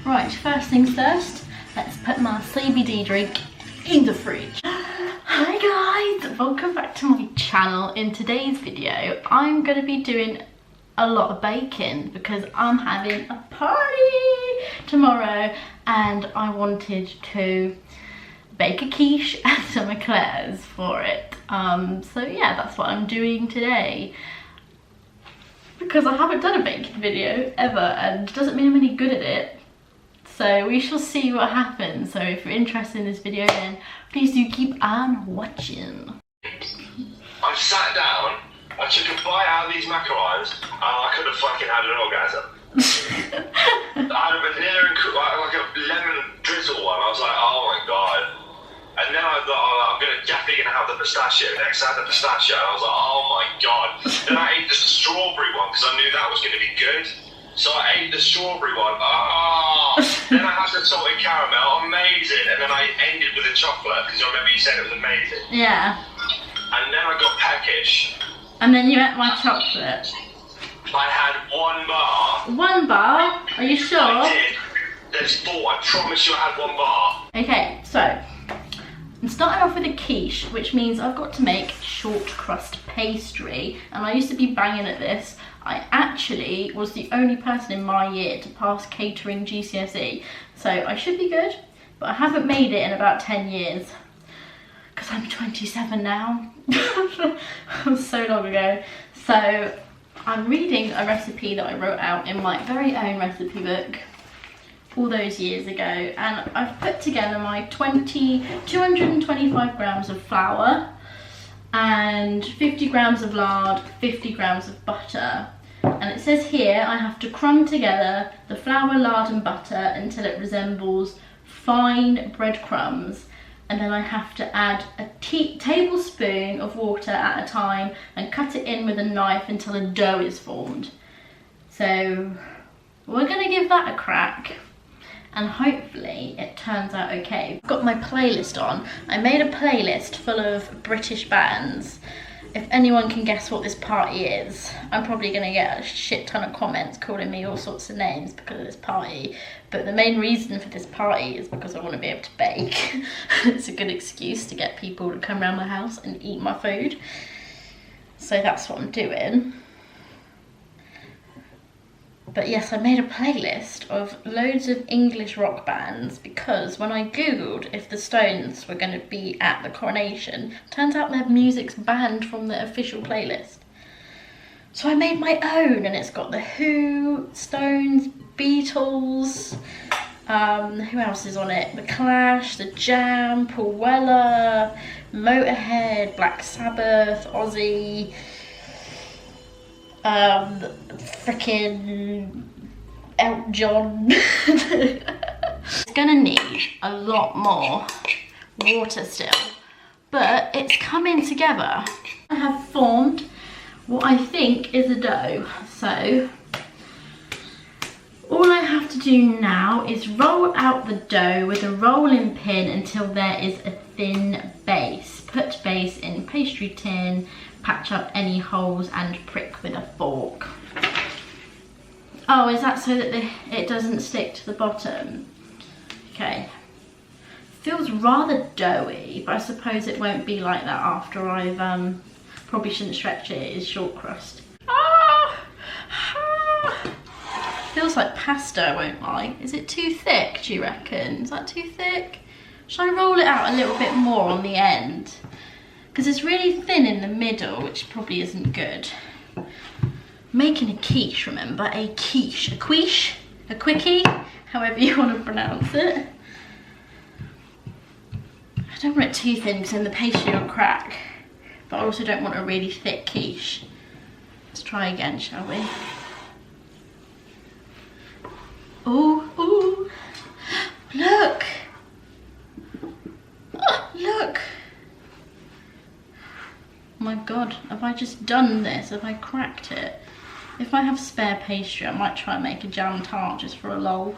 Right, first things first, let's put my CBD drink in the fridge. Hi guys, welcome back to my channel. In today's video, I'm going to be doing a lot of baking because I'm having a party tomorrow and I wanted to bake a quiche and some eclairs for it. So yeah, that's what I'm doing today. Because I haven't done a baking video ever and it doesn't mean I'm any good at it. So we shall see what happens. So if you're interested in this video then please do keep on watching. I sat down, I took a bite out of these macarons and I could have fucking had an orgasm. I had a vanilla and like a lemon drizzle one. I was like, oh my god. And then I thought, oh, I'm definitely gonna have the pistachio next. I had the pistachio and I was like, oh my god. Then I ate the strawberry one because I knew that was gonna be good. So I ate the strawberry one. Then I had the salted caramel, amazing. And then I ended with the chocolate because I remember you said it was amazing. Yeah. And then I got peckish. And then you ate my chocolate. I had one bar. One bar? Are you sure? I did. There's four. I promise you I had one bar. Okay, so I'm starting off with a quiche, which means I've got to make shortcrust pastry. And I used to be banging at this. I actually was the only person in my year to pass catering GCSE. So I should be good, but I haven't made it in about 10 years. Because I'm 27 now. That was so long ago. So I'm reading a recipe that I wrote out in my very own recipe book all those years ago, and I've put together my 225 grams of flour and 50 grams of lard, 50 grams of butter. And it says here I have to crumb together the flour, lard and butter until it resembles fine breadcrumbs, and then I have to add a tablespoon of water at a time and cut it in with a knife until a dough is formed. So we're gonna give that a crack and hopefully it turns out okay. I've got my playlist on. I made a playlist full of British bands. If anyone can guess what this party is, I'm probably gonna get a shit ton of comments calling me all sorts of names because of this party. But the main reason for this party is because I want to be able to bake. It's a good excuse to get people to come around my house and eat my food. So that's what I'm doing. But yes, I made a playlist of loads of English rock bands because when I googled if the Stones were going to be at the Coronation, turns out their music's banned from the official playlist. So I made my own, and it's got the Who, Stones, Beatles, who else is on it? The Clash, The Jam, Paul Weller, Motorhead, Black Sabbath, Ozzy, frickin' Elton John. It's gonna need a lot more water still, but it's coming together. I have formed what I think is a dough, so all I have to do now is roll out the dough with a rolling pin until there is a thin base. Put base in pastry tin, patch up any holes and prick with a fork. Oh, is that so that it doesn't stick to the bottom? Okay. Feels rather doughy, but I suppose it won't be like that after I've, probably shouldn't stretch it, it is shortcrust. Feels like pasta, I won't lie. Is it too thick, do you reckon? Is that too thick? Should I roll it out a little bit more on the end? Because it's really thin in the middle, which probably isn't good. Making a quiche, remember? A quiche. A quiche? A quickie? However you want to pronounce it. I don't want it too thin because then the pastry will crack. But I also don't want a really thick quiche. Let's try again, shall we? Oh, oh, look! Oh, look! Oh my god, have I just done this? Have I cracked it? If I have spare pastry, I might try and make a jam tart just for a lol.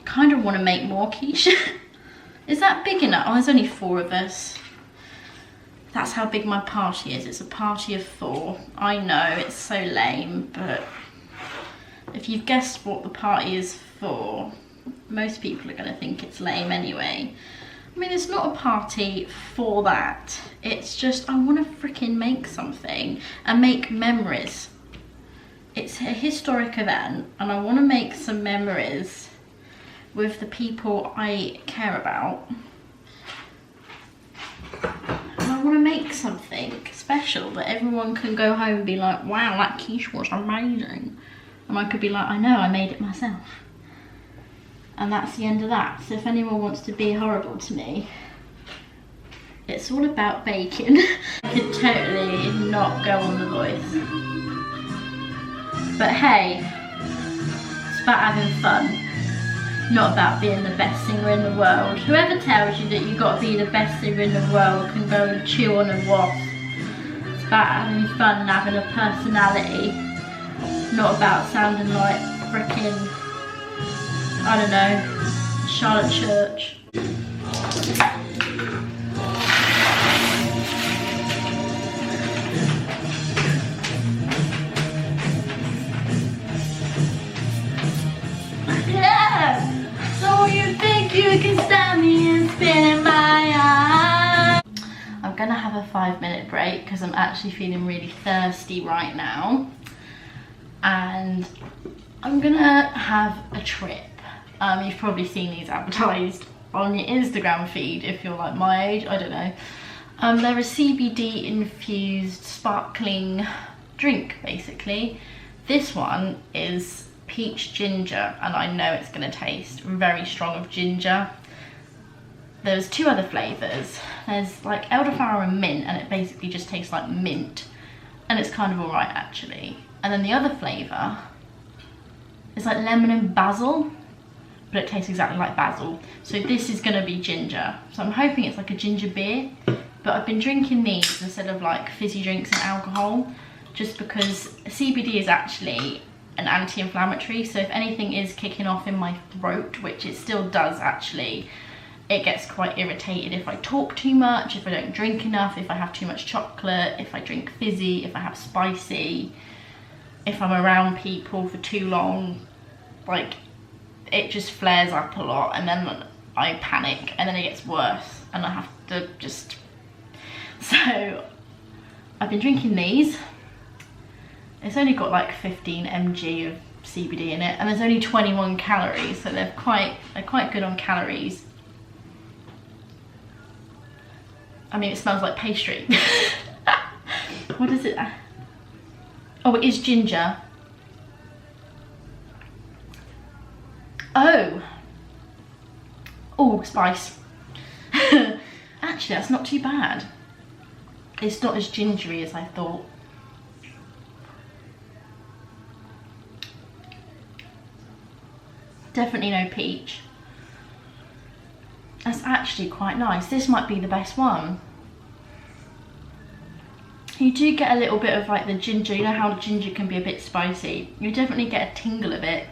Kind of want to make more quiche. Is that big enough? Oh, there's only 4 of us. That's how big my party is. It's a party of 4. I know, it's so lame, but if you've guessed what the party is for. Most people are going to think it's lame anyway. I mean, it's not a party for that. It's just, I want to freaking make something and make memories. It's a historic event and I want to make some memories with the people I care about. And I want to make something special that everyone can go home and be like, wow, that quiche was amazing. And I could be like, I know, I made it myself. And that's the end of that. So if anyone wants to be horrible to me, it's all about baking. I could totally not go on The Voice. But hey, it's about having fun. Not about being the best singer in the world. Whoever tells you that you've got to be the best singer in the world can go and chew on a wasp. It's about having fun and having a personality. Not about sounding like frickin', I don't know, Charlotte Church. Yeah! So you think you can stop me and spin in my eye? I'm gonna have a 5-minute break because I'm actually feeling really thirsty right now. And I'm gonna have a trip. You've probably seen these advertised on your Instagram feed if you're like my age, I don't know. They're a CBD infused sparkling drink basically. This one is peach ginger and I know it's gonna taste very strong of ginger. There's 2 other flavours. There's like elderflower and mint and it basically just tastes like mint and it's kind of alright actually. And then the other flavour is like lemon and basil, but it tastes exactly like basil. So this is gonna be ginger. So I'm hoping it's like a ginger beer, but I've been drinking these instead of like fizzy drinks and alcohol, just because CBD is actually an anti-inflammatory. So if anything is kicking off in my throat, which it still does actually, it gets quite irritated if I talk too much, if I don't drink enough, if I have too much chocolate, if I drink fizzy, if I have spicy, if I'm around people for too long, like it just flares up a lot and then I panic and then it gets worse and I have to just... So I've been drinking these. It's only got like 15 mg of CBD in it and there's only 21 calories, so they're quite good on calories. I mean, it smells like pastry. What is it? Oh, it is ginger. Oh, spice. Actually, that's not too bad. It's not as gingery as I thought. Definitely no peach. That's actually quite nice. This might be the best one. You do get a little bit of like the ginger, you know how ginger can be a bit spicy. You definitely get a tingle of it,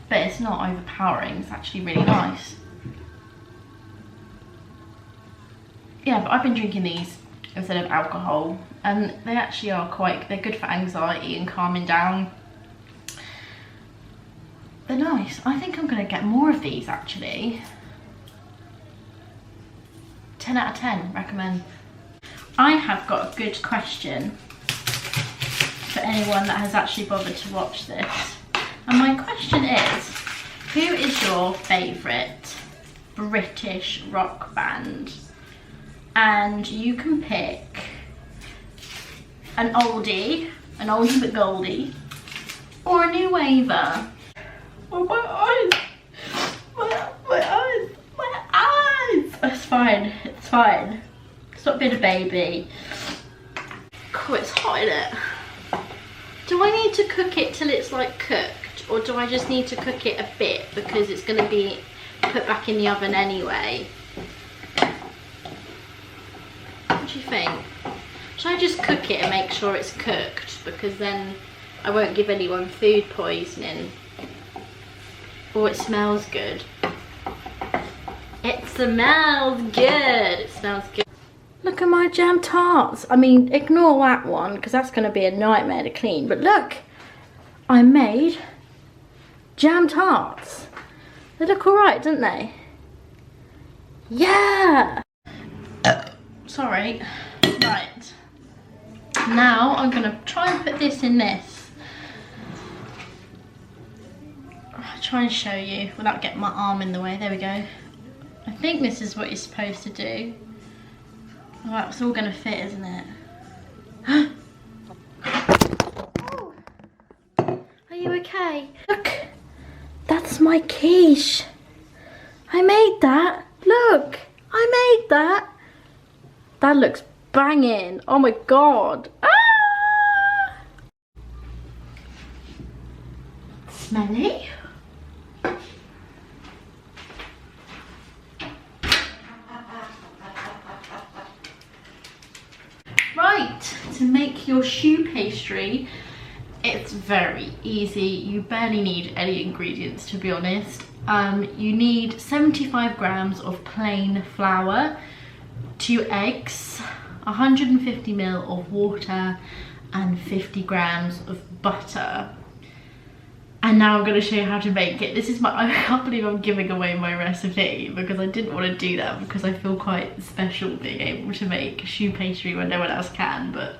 but it's not overpowering. It's actually really nice. Yeah, but I've been drinking these instead of alcohol and they actually are they're good for anxiety and calming down. They're nice. I think I'm gonna get more of these actually. 10 out of 10, recommend. I have got a good question for anyone that has actually bothered to watch this. And my question is, who is your favourite British rock band? And you can pick an oldie but goldie, or a new waver. Oh, my eyes! My eyes! It's fine, it's fine. Stop being a baby. Oh, it's hot in it. Do I need to cook it till it's like cooked, or do I just need to cook it a bit because it's going to be put back in the oven anyway? What do you think? Should I just cook it and make sure it's cooked, because then I won't give anyone food poisoning? Oh, it smells good. It smells good. It smells good. Look at my jam tarts. I mean, ignore that one because that's going to be a nightmare to clean. But look, I made jam tarts. They look alright, don't they? Yeah! Sorry. Right. Now I'm gonna try and put this in this. I'll try and show you without getting my arm in the way. There we go. I think this is what you're supposed to do. Well, it's all gonna fit, isn't it? Oh. Are you okay? Look, that's my quiche. I made that. Look, I made that. That looks banging. Oh my god. Ah! Smelly. Right, to make your choux pastry, it's very easy. You barely need any ingredients, to be honest. You need 75 grams of plain flour, 2 eggs, 150 ml of water, and 50 grams of butter. And now I'm going to show you how to make it. This is I can't believe I'm giving away my recipe, because I didn't want to do that, because I feel quite special being able to make choux pastry when no one else can, but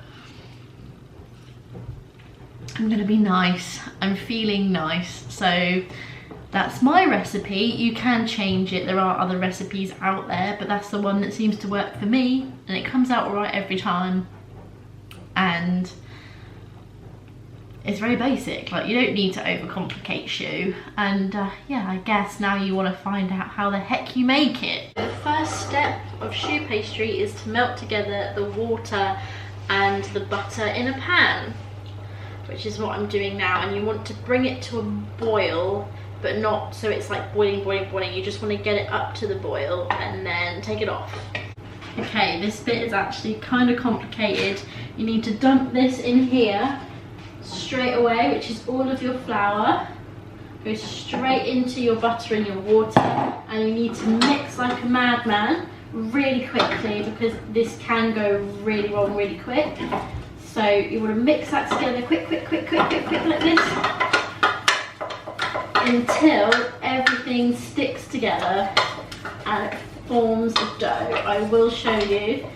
I'm going to be nice. I'm feeling nice. So that's my recipe. You can change it. There are other recipes out there, but that's the one that seems to work for me, and it comes out alright every time. And it's very basic. Like, you don't need to overcomplicate choux. And yeah, I guess now you want to find out how the heck you make it. The first step of choux pastry is to melt together the water and the butter in a pan, which is what I'm doing now. And you want to bring it to a boil, but not so it's like boiling, boiling, boiling. You just want to get it up to the boil and then take it off. Okay, this bit is actually kind of complicated. You need to dump this in here straight away, which is all of your flour. Go straight into your butter and your water, and you need to mix like a madman really quickly, because this can go really wrong really quick. So you want to mix that together quick, quick, quick, quick, quick, quick, like this, until everything sticks together and it forms a dough. I will show you.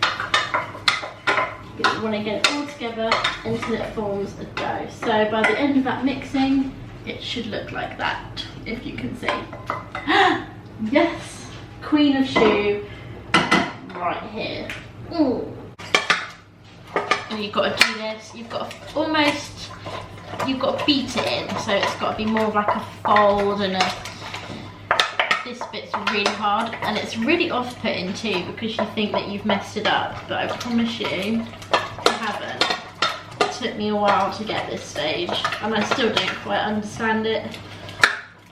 You want to get it all together until it forms a dough. So by the end of that mixing, it should look like that, if you can see. Yes, queen of choux right here. Ooh. And you've got to do this. You've got to beat it in, so it's got to be more of like a fold, and this bit's really hard, and it's really off-putting too, because you think that you've messed it up, but I promise you haven't. It took me a while to get this stage, and I still don't quite understand it.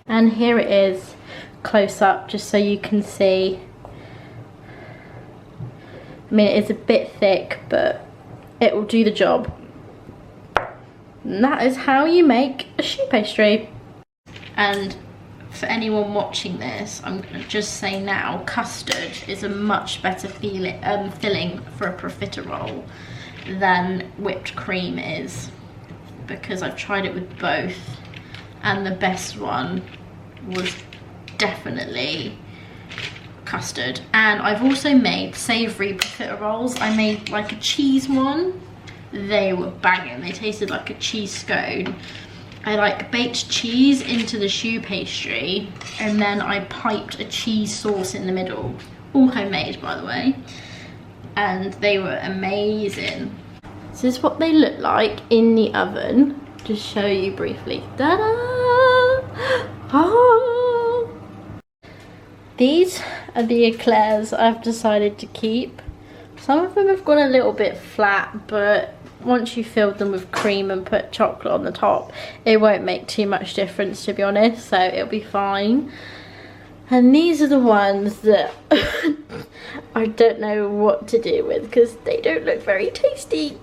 And here it is close up, just so you can see. I mean, it is a bit thick, but it will do the job. And that is how you make a choux pastry. And for anyone watching this, I'm going to just say now, custard is a much better filling for a profiterole than whipped cream is, because I've tried it with both, and the best one was definitely custard. And I've also made savoury profiteroles. I made like a cheese one. They were banging. They tasted like a cheese scone. I like baked cheese into the choux pastry, and then I piped a cheese sauce in the middle. All homemade, by the way. And they were amazing. This is what they look like in the oven. Just show you briefly. Ta-da! Oh! These are the eclairs I've decided to keep. Some of them have gone a little bit flat, but once you filled them with cream and put chocolate on the top, it won't make too much difference, to be honest, so it'll be fine. And these are the ones that I don't know what to do with, because they don't look very tasty.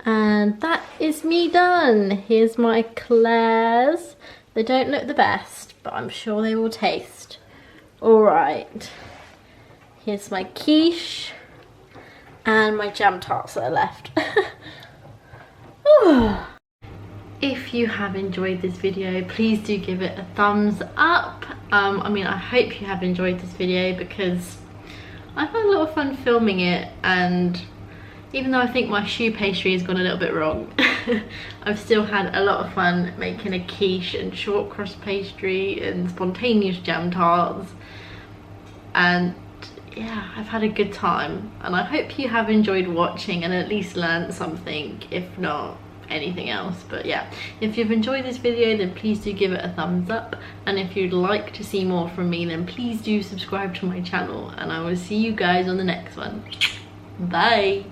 And that is me done. Here's my eclairs. They don't look the best, but I'm sure they will taste alright. Here's my quiche and my jam tarts that are left. if you have enjoyed this video, please do give it a thumbs up. I mean, I hope you have enjoyed this video because I've had a lot of fun filming it, and even though I think my choux pastry has gone a little bit wrong, I've still had a lot of fun making a quiche and shortcrust pastry and spontaneous jam tarts, and yeah, I've had a good time, and I hope you have enjoyed watching and at least learned something, if not anything else. But yeah, if you've enjoyed this video, then please do give it a thumbs up, and if you'd like to see more from me, then please do subscribe to my channel, and I will see you guys on the next one. Bye.